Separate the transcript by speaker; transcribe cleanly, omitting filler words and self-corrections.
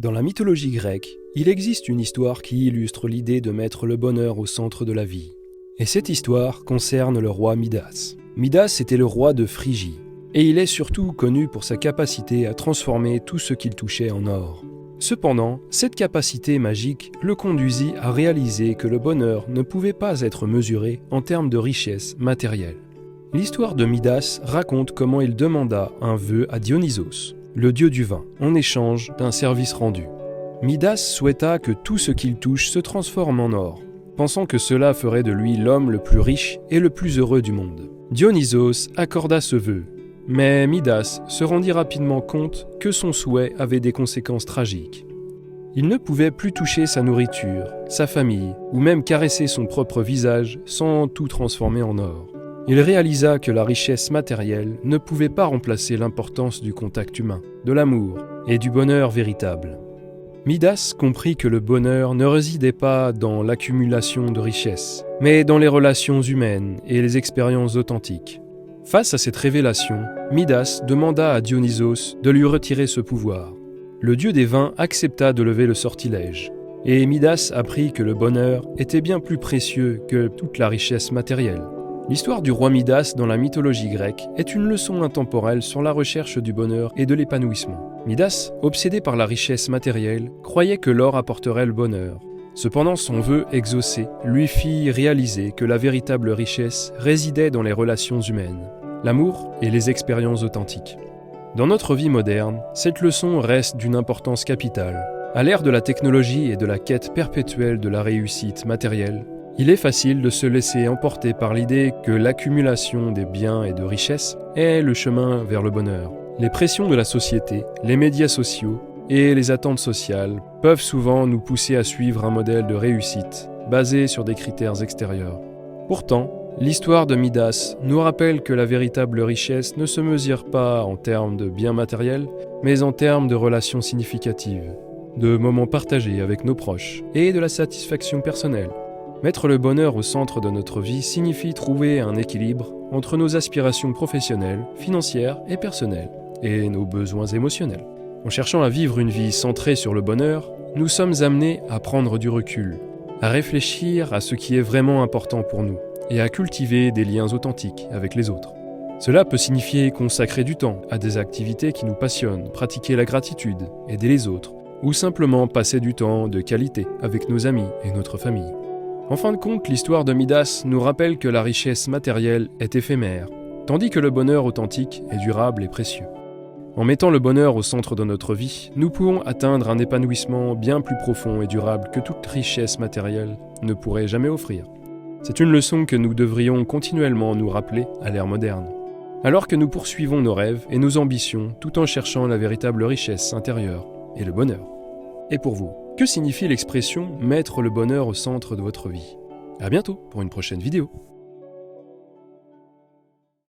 Speaker 1: Dans la mythologie grecque, il existe une histoire qui illustre l'idée de mettre le bonheur au centre de la vie. Et cette histoire concerne le roi Midas. Midas était le roi de Phrygie, et il est surtout connu pour sa capacité à transformer tout ce qu'il touchait en or. Cependant, cette capacité magique le conduisit à réaliser que le bonheur ne pouvait pas être mesuré en termes de richesse matérielle. L'histoire de Midas raconte comment il demanda un vœu à Dionysos, le dieu du vin, en échange d'un service rendu. Midas souhaita que tout ce qu'il touche se transforme en or, pensant que cela ferait de lui l'homme le plus riche et le plus heureux du monde. Dionysos accorda ce vœu, mais Midas se rendit rapidement compte que son souhait avait des conséquences tragiques. Il ne pouvait plus toucher sa nourriture, sa famille, ou même caresser son propre visage sans tout transformer en or. Il réalisa que la richesse matérielle ne pouvait pas remplacer l'importance du contact humain, de l'amour et du bonheur véritable. Midas comprit que le bonheur ne résidait pas dans l'accumulation de richesses, mais dans les relations humaines et les expériences authentiques. Face à cette révélation, Midas demanda à Dionysos de lui retirer ce pouvoir. Le dieu des vins accepta de lever le sortilège, et Midas apprit que le bonheur était bien plus précieux que toute la richesse matérielle. L'histoire du roi Midas dans la mythologie grecque est une leçon intemporelle sur la recherche du bonheur et de l'épanouissement. Midas, obsédé par la richesse matérielle, croyait que l'or apporterait le bonheur. Cependant, son vœu exaucé lui fit réaliser que la véritable richesse résidait dans les relations humaines, l'amour et les expériences authentiques. Dans notre vie moderne, cette leçon reste d'une importance capitale. À l'ère de la technologie et de la quête perpétuelle de la réussite matérielle, il est facile de se laisser emporter par l'idée que l'accumulation des biens et de richesses est le chemin vers le bonheur. Les pressions de la société, les médias sociaux et les attentes sociales peuvent souvent nous pousser à suivre un modèle de réussite basé sur des critères extérieurs. Pourtant, l'histoire de Midas nous rappelle que la véritable richesse ne se mesure pas en termes de biens matériels, mais en termes de relations significatives, de moments partagés avec nos proches et de la satisfaction personnelle. Mettre le bonheur au centre de notre vie signifie trouver un équilibre entre nos aspirations professionnelles, financières et personnelles, et nos besoins émotionnels. En cherchant à vivre une vie centrée sur le bonheur, nous sommes amenés à prendre du recul, à réfléchir à ce qui est vraiment important pour nous, et à cultiver des liens authentiques avec les autres. Cela peut signifier consacrer du temps à des activités qui nous passionnent, pratiquer la gratitude, aider les autres, ou simplement passer du temps de qualité avec nos amis et notre famille. En fin de compte, l'histoire de Midas nous rappelle que la richesse matérielle est éphémère, tandis que le bonheur authentique est durable et précieux. En mettant le bonheur au centre de notre vie, nous pouvons atteindre un épanouissement bien plus profond et durable que toute richesse matérielle ne pourrait jamais offrir. C'est une leçon que nous devrions continuellement nous rappeler à l'ère moderne, alors que nous poursuivons nos rêves et nos ambitions tout en cherchant la véritable richesse intérieure et le bonheur. Et pour vous, que signifie l'expression « mettre le bonheur au centre de votre vie » ? À bientôt pour une prochaine vidéo.